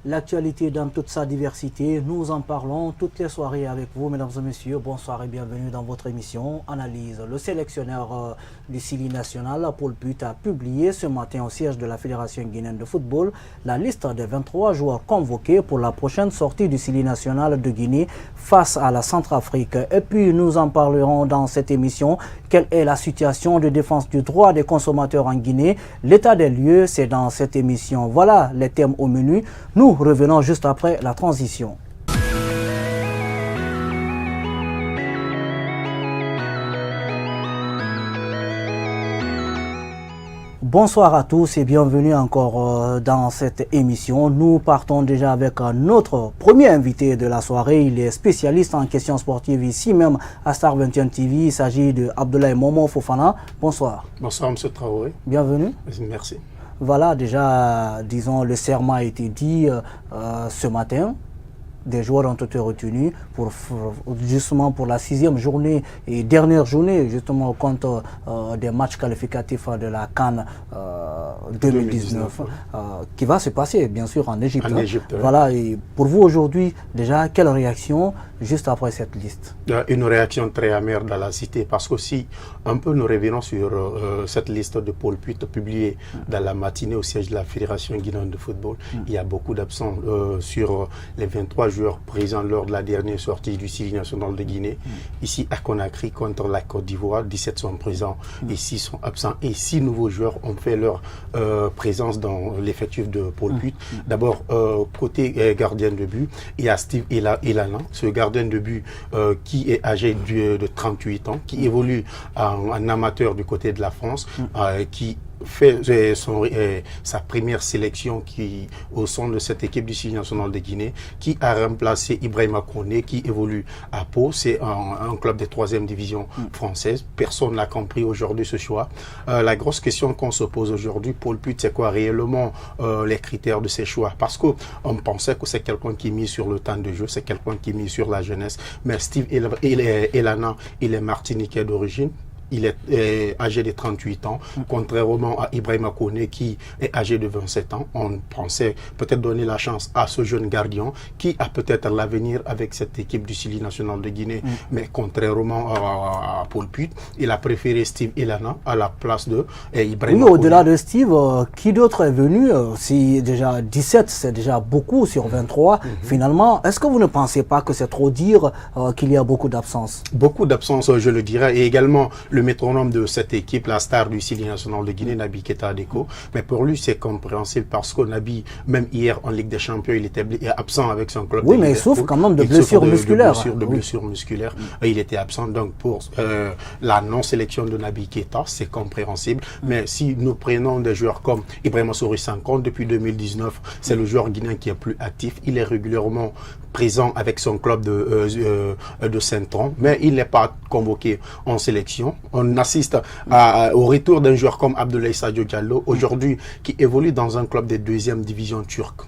L'actualité dans toute sa diversité, nous en parlons toutes les soirées avec vous, mesdames et messieurs. Bonsoir et bienvenue dans votre émission Analyse. Le sélectionneur du Sili national, Paul Put, a publié ce matin au siège de la Fédération guinéenne de football la liste des 23 joueurs convoqués pour la prochaine sortie du Sili national de Guinée face à la Centrafrique. Et puis nous en parlerons dans cette émission. Quelle est la situation de défense du droit des consommateurs en Guinée? L'état des lieux, c'est dans cette émission. Voilà les thèmes au menu. Nous revenons juste après la transition. Bonsoir à tous et bienvenue encore dans cette émission. Nous partons déjà avec notre premier invité de la soirée. Il est spécialiste en questions sportives ici même à Star 21 TV. Il s'agit de Abdoulaye Momo Fofana. Bonsoir. Bonsoir M. Traoré. Bienvenue. Merci. Voilà, déjà, disons, le serment a été dit ce matin. Des joueurs ont été retenus justement pour la 6e journée et dernière journée, justement au compte des matchs qualificatifs de la CAN 2019, qui va se passer bien sûr en Égypte. En Égypte, voilà, et pour vous aujourd'hui, déjà, quelle réaction juste après cette liste? Une réaction très amère dans la cité, parce que si un peu nous revenons sur cette liste de Paul Put publiée dans la matinée au siège de la Fédération guinéenne de football, il y a beaucoup d'absents sur les 23 joueurs présents lors de la dernière sortie du Sili national de Guinée. Ici à Conakry contre la Côte d'Ivoire, 17 sont présents et 6 sont absents. Et 6 nouveaux joueurs ont fait leur présence dans l'effectif de Paul Put. D'abord, côté gardien de but, il y a Steve Elana, ce gardien de but qui est âgé de 38 ans, qui évolue en amateur du côté de la France, qui fait sa première sélection au sein de cette équipe du Sili national de Guinée, qui a remplacé Ibrahima Koné, qui évolue à Pau. C'est un club de 3e division française. Personne n'a compris aujourd'hui ce choix. La grosse question qu'on se pose aujourd'hui, Paul Put, c'est quoi réellement les critères de ces choix? Parce qu'on pensait que c'est quelqu'un qui est mis sur le temps de jeu, c'est quelqu'un qui est mis sur la jeunesse. Mais Steve Elana, il est martiniquais d'origine. Il est âgé de 38 ans, contrairement à Ibrahima Koné qui est âgé de 27 ans. On pensait peut-être donner la chance à ce jeune gardien qui a peut-être l'avenir avec cette équipe du Sili national de Guinée. Mais contrairement à Paul Put, il a préféré Steve Elana à la place de Ibrahima Koné. Au-delà de Steve, qui d'autre est venu? Si déjà 17, c'est déjà beaucoup sur 23. Finalement, est-ce que vous ne pensez pas que c'est trop dire qu'il y a beaucoup d'absences? Beaucoup d'absences, je le dirais. Et également, le métronome de cette équipe, la star du Sili national de Guinée, Nabi Keita Adeko. Mais pour lui, c'est compréhensible parce que Nabi, même hier en Ligue des Champions, il était absent avec son club. Oui, mais il souffre quand même de blessures musculaires. De blessures musculaires. Il était absent. Donc, pour la non-sélection de Nabi Keita, c'est compréhensible. Mais si nous prenons des joueurs comme Ibrahima Souri Sanko, depuis 2019, c'est le joueur guinéen qui est plus actif. Il est régulièrement présent avec son club de Saint-Tron, mais il n'est pas convoqué en sélection. On assiste au retour d'un joueur comme Abdoulaye Sadio Diallo, aujourd'hui qui évolue dans un club de 2e division turque.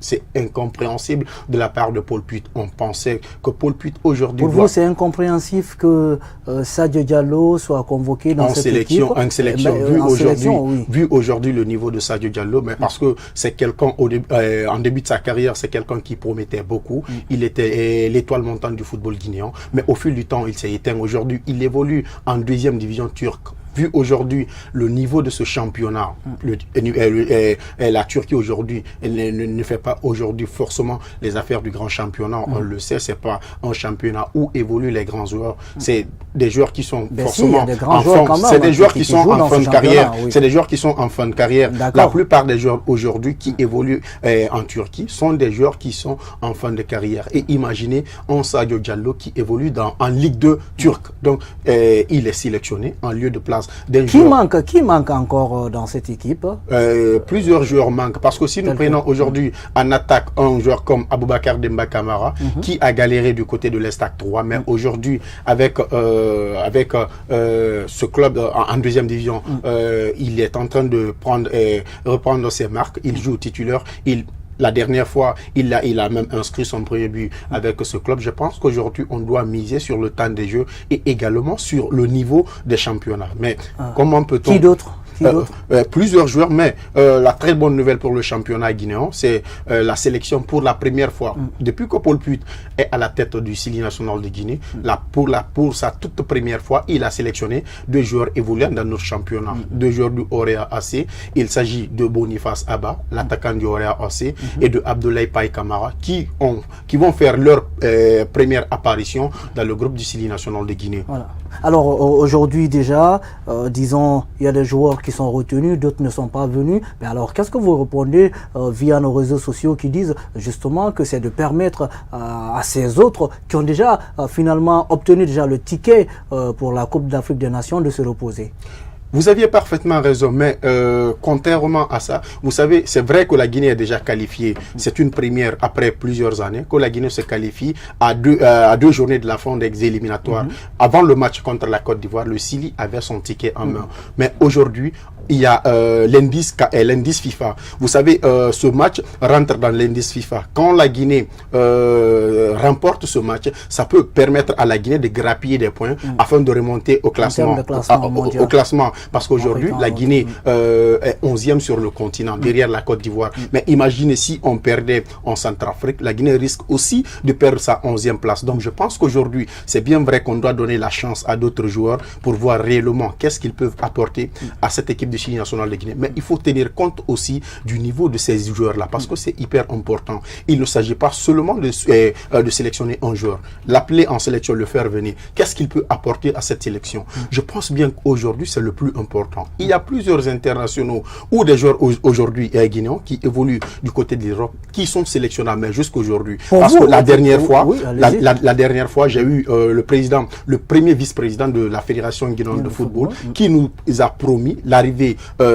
C'est incompréhensible de la part de Paul Put. On pensait que Paul Put aujourd'hui... Pour vous, c'est incompréhensif que Sadio Diallo soit convoqué dans cette équipe en sélection, vu aujourd'hui le niveau de Sadio Diallo, mais parce que c'est quelqu'un, en début de sa carrière, c'est quelqu'un qui promettait beaucoup. Il était l'étoile montante du football guinéen, mais au fil du temps, il s'est éteint. Aujourd'hui, il évolue en 2e division turque. Vu aujourd'hui le niveau de ce championnat, la Turquie aujourd'hui ne fait pas aujourd'hui forcément les affaires du grand championnat. On le sait, c'est pas un championnat où évoluent les grands joueurs. C'est des joueurs qui sont forcément c'est des joueurs qui sont en fin de carrière. C'est des joueurs qui sont en fin de carrière. La plupart des joueurs aujourd'hui qui évoluent en Turquie sont des joueurs qui sont en fin de carrière. Et imaginez un Sadio Diallo qui évolue en Ligue 2 turque. Donc il est sélectionné en lieu de place. Qui manque encore dans cette équipe? Plusieurs joueurs manquent. Parce que si nous prenons aujourd'hui en attaque un joueur comme Aboubakar Demba Kamara, qui a galéré du côté de l'Estac 3, mais aujourd'hui, avec ce club en 2e division, il est en train de reprendre ses marques. Il joue titulaire. La dernière fois, il a même inscrit son premier but avec ce club. Je pense qu'aujourd'hui, on doit miser sur le temps des jeux et également sur le niveau des championnats. Mais comment peut-on... Qui d'autre? Plusieurs joueurs, mais la très bonne nouvelle pour le championnat guinéen, c'est la sélection pour la première fois. Depuis que Paul Put est à la tête du Sili national de Guinée, pour sa toute première fois, il a sélectionné 2 joueurs évoluant dans notre championnat. 2 joueurs du Orea AC. Il s'agit de Boniface Abba, l'attaquant du Orea AC, et de Abdoulaye Paye Kamara, qui vont faire leur première apparition dans le groupe du Sili national de Guinée. Voilà. Alors aujourd'hui déjà, disons, il y a des joueurs qui sont retenus, d'autres ne sont pas venus. Mais alors, qu'est-ce que vous répondez via nos réseaux sociaux qui disent justement que c'est de permettre à ces autres qui ont déjà finalement obtenu déjà le ticket pour la Coupe d'Afrique des Nations de se reposer? Vous aviez parfaitement raison, mais contrairement à ça, vous savez, c'est vrai que la Guinée est déjà qualifiée. C'est une première après plusieurs années que la Guinée se qualifie à deux journées de la fin des éliminatoires. Avant le match contre la Côte d'Ivoire, le Sili avait son ticket en main. Mais aujourd'hui, il y a l'indice FIFA. Vous savez, ce match rentre dans l'indice FIFA. Quand la Guinée remporte ce match, ça peut permettre à la Guinée de grappiller des points afin de remonter au classement. Au classement. Parce qu'aujourd'hui, la Guinée est 11e sur le continent, derrière la Côte d'Ivoire. Mais imaginez si on perdait en Centrafrique, la Guinée risque aussi de perdre sa 11e place. Donc je pense qu'aujourd'hui, c'est bien vrai qu'on doit donner la chance à d'autres joueurs pour voir réellement qu'est-ce qu'ils peuvent apporter à cette équipe de Chili nationale de Guinée. Mais il faut tenir compte aussi du niveau de ces joueurs-là, parce que c'est hyper important. Il ne s'agit pas seulement de sélectionner un joueur, l'appeler en sélection, le faire venir. Qu'est-ce qu'il peut apporter à cette sélection? Je pense bien qu'aujourd'hui, c'est le plus important. Il y a plusieurs internationaux ou des joueurs aujourd'hui guinéens qui évoluent du côté de l'Europe, qui sont sélectionnables, mais jusqu'aujourd'hui. Parce que la dernière fois, j'ai eu le premier vice-président de la Fédération guinéenne de football qui nous a promis l'arrivée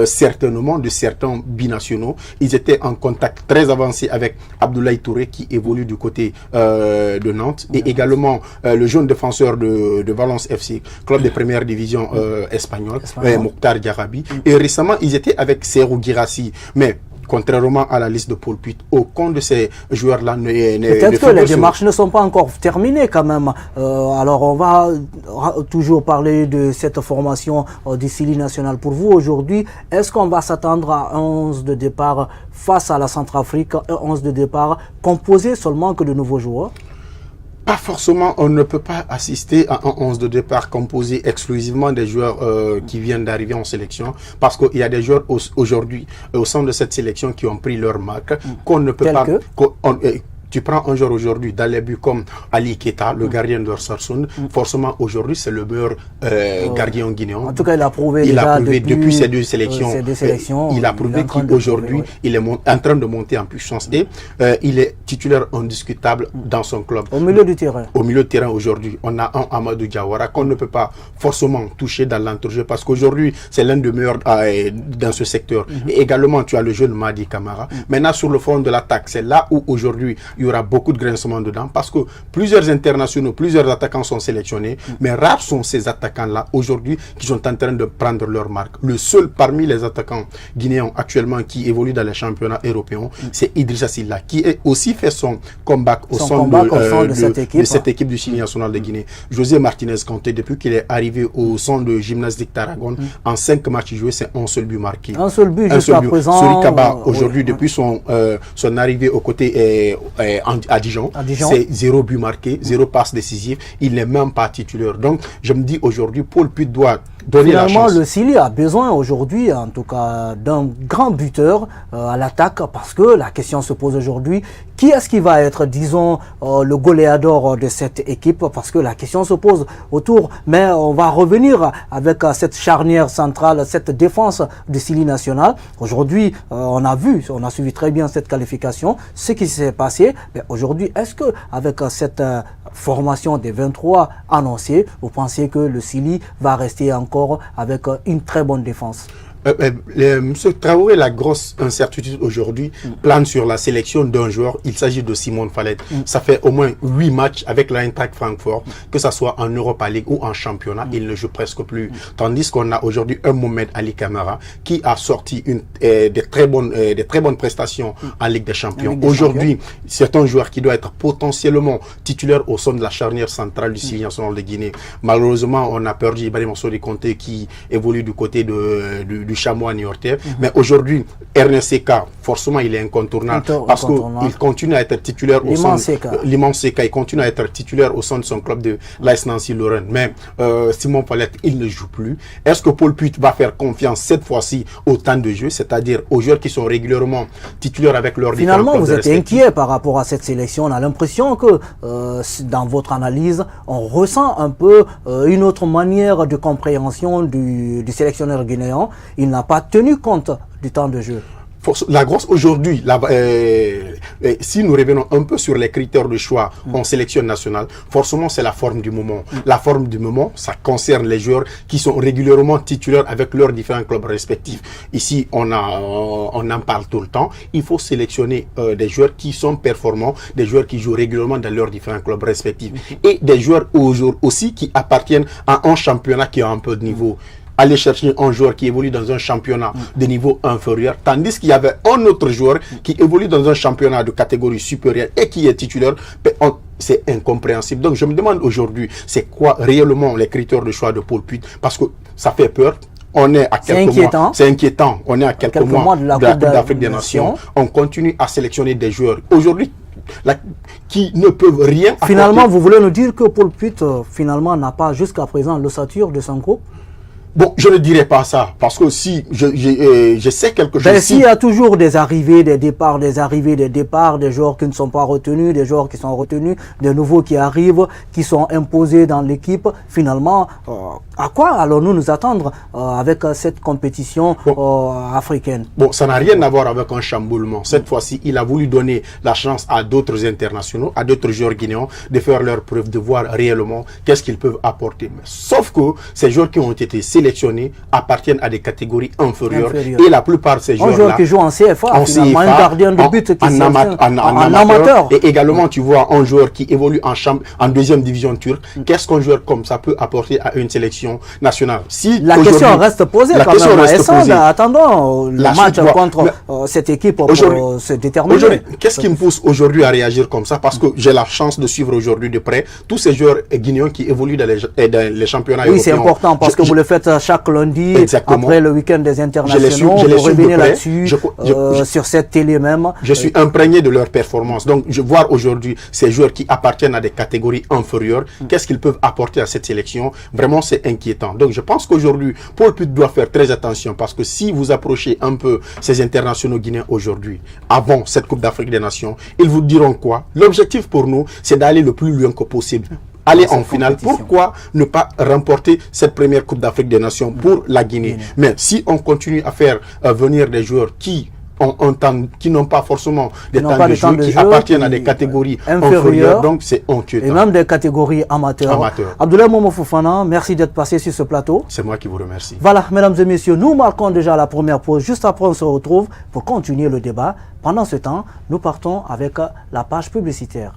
certainement de certains binationaux. Ils étaient en contact très avancé avec Abdoulaye Touré qui évolue du côté de Nantes et également le jeune défenseur de Valence FC, club de première division espagnole, Mokhtar Diarabi. Et récemment, ils étaient avec Serhou Guirassy. Mais contrairement à la liste de Paul Put, aucun de ces joueurs-là peut-être que les démarches ne sont pas encore terminées quand même. Alors on va toujours parler de cette formation du Sili national. Pour vous aujourd'hui, est-ce qu'on va s'attendre à un 11 de départ face à la Centrafrique, un 11 de départ composé seulement que de nouveaux joueurs? Pas forcément, on ne peut pas assister à un 11 de départ composé exclusivement des joueurs qui viennent d'arriver en sélection, parce qu'il y a des joueurs aujourd'hui au sein de cette sélection qui ont pris leur marque, qu'on ne peut pas... Tu prends un joueur aujourd'hui dans les buts comme Ali Keita, le gardien de Sarsund, forcément aujourd'hui c'est le meilleur gardien guinéen. En tout cas, il a prouvé depuis ces deux sélections. Il a prouvé qu'aujourd'hui il est en train de monter en puissance et il est titulaire indiscutable dans son club. Au milieu du terrain. Au milieu du terrain aujourd'hui, on a un Amadou Diawara qu'on ne peut pas forcément toucher dans l'entrejeu parce qu'aujourd'hui c'est l'un des meilleurs dans ce secteur. Et également tu as le jeune Madi Camara. Maintenant sur le front de l'attaque, c'est là où aujourd'hui il y aura beaucoup de grincements dedans parce que plusieurs internationaux, plusieurs attaquants sont sélectionnés, mais rares sont ces attaquants-là aujourd'hui qui sont en train de prendre leur marque. Le seul parmi les attaquants guinéens actuellement qui évolue dans les championnats européens, c'est Idrissa Silla, qui a aussi fait son comeback au sein de cette équipe du Sili national de Guinée. José Martinez Kanté, depuis qu'il est arrivé au sein de Gymnastique Tarragone, en 5 matchs joués, c'est un seul but marqué. Un seul but jusqu'à présent. Sori Kaba, aujourd'hui, depuis son arrivée au côté à Dijon, c'est 0 but marqué, 0 passe décisive, il n'est même pas titulaire. Donc, je me dis aujourd'hui, Paul Put doit donner la chance. Finalement, le Sili a besoin aujourd'hui, en tout cas, d'un grand buteur à l'attaque, parce que la question se pose aujourd'hui, qui est-ce qui va être, disons, le goléador de cette équipe? Parce que la question se pose autour, mais on va revenir avec cette charnière centrale, cette défense du Sili national. Aujourd'hui, on a suivi très bien cette qualification, ce qui s'est passé. Mais aujourd'hui, est-ce que avec cette formation des 23 annoncés, vous pensez que le Sili va rester encore avec une très bonne défense? Monsieur Traoré, la grosse incertitude aujourd'hui plane sur la sélection d'un joueur. Il s'agit de Simone Fallet. Ça fait au moins 8 matchs avec l'Eintracht Francfort, que ce soit en Europa League ou en championnat, il ne joue presque plus. Tandis qu'on a aujourd'hui un Mohamed Ali Camara qui a sorti des très bonnes prestations en Ligue des Champions. Aujourd'hui, c'est un joueur qui doit être potentiellement titulaire au sein de la charnière centrale du Sili national de Guinée. Malheureusement, on a perdu Ibrahima Sori Conté qui évolue du côté du du chamois niortais. Mais aujourd'hui, Ernest Seka, forcément, il est incontournable parce qu'il continue à être titulaire au sein l'immense Seka, il continue à être titulaire au sein de son club de l'AS Nancy-Lorraine. Mais Simon Palette, il ne joue plus. Est-ce que Paul Puit va faire confiance cette fois-ci au temps de jeu, c'est-à-dire aux joueurs qui sont régulièrement titulaires avec leur Finalement, vous êtes inquiet par rapport à cette sélection. On a l'impression que dans votre analyse, on ressent un peu une autre manière de compréhension du sélectionneur guinéen. Il n'a pas tenu compte du temps de jeu. La grosse aujourd'hui, si nous revenons un peu sur les critères de choix en sélection nationale, forcément c'est la forme du moment. La forme du moment, ça concerne les joueurs qui sont régulièrement titulaires avec leurs différents clubs respectifs. Ici, on en parle tout le temps. Il faut sélectionner des joueurs qui sont performants, des joueurs qui jouent régulièrement dans leurs différents clubs respectifs et des joueurs aussi qui appartiennent à un championnat qui a un peu de niveau. Aller chercher un joueur qui évolue dans un championnat de niveau inférieur, tandis qu'il y avait un autre joueur qui évolue dans un championnat de catégorie supérieure et qui est titulaire, c'est incompréhensible. Donc je me demande aujourd'hui, c'est quoi réellement les critères de choix de Paul Puit, parce que ça fait peur. On est à quelques mois. C'est inquiétant. On est à quelques mois de la Coupe d'Afrique des Nations. On continue à sélectionner des joueurs aujourd'hui qui ne peuvent rien apporter. Finalement, vous voulez nous dire que Paul Puit finalement n'a pas jusqu'à présent l'ossature de son groupe? Bon, je ne dirais pas ça, parce que si je sais quelque chose... S'il y a toujours des arrivées, des départs, des arrivées, des départs, des joueurs qui ne sont pas retenus, des joueurs qui sont retenus, des nouveaux qui arrivent, qui sont imposés dans l'équipe, finalement, à quoi allons-nous nous attendre avec cette compétition africaine? Bon, ça n'a rien à voir avec un chamboulement. Cette fois-ci, il a voulu donner la chance à d'autres internationaux, à d'autres joueurs guinéens, de faire leur preuve, de voir réellement qu'est-ce qu'ils peuvent apporter. Mais, sauf que ces joueurs qui ont été sélectionnés appartiennent à des catégories inférieures. Et la plupart de ces joueurs-là... Un joueur qui joue en CFA, un gardien de but qui en amateur. Et également, tu vois, un joueur qui évolue en deuxième division turque. Qu'est-ce qu'un joueur comme ça peut apporter à une sélection nationale? Si la question reste posée quand même. Attendons le match contre cette équipe pour se déterminer. Qu'est-ce qui me pousse aujourd'hui à réagir comme ça? Parce que j'ai la chance de suivre aujourd'hui de près tous ces joueurs guinéens qui évoluent dans les championnats européens. Oui, c'est important parce que vous le faites chaque lundi, après le week-end des internationaux, vous revenez là-dessus, sur cette télé même. Je suis imprégné de leur performance. Donc, je vois aujourd'hui ces joueurs qui appartiennent à des catégories inférieures, qu'est-ce qu'ils peuvent apporter à cette sélection? Vraiment, c'est inquiétant. Donc, je pense qu'aujourd'hui, Paul Puit doit faire très attention parce que si vous approchez un peu ces internationaux guinéens aujourd'hui, avant cette Coupe d'Afrique des Nations, ils vous diront quoi? L'objectif pour nous, c'est d'aller le plus loin que possible. Aller en finale. Pourquoi ne pas remporter cette première Coupe d'Afrique des Nations pour la Guinée? Mais si on continue à faire venir des joueurs qui n'ont pas forcément des temps de jeu, qui appartiennent à des catégories inférieures, donc c'est inquiétant. Et même des catégories amateurs. Abdoulaye Momo Fofana, merci d'être passé sur ce plateau. C'est moi qui vous remercie. Voilà, mesdames et messieurs, nous marquons déjà la première pause. Juste après, on se retrouve pour continuer le débat. Pendant ce temps, nous partons avec la page publicitaire.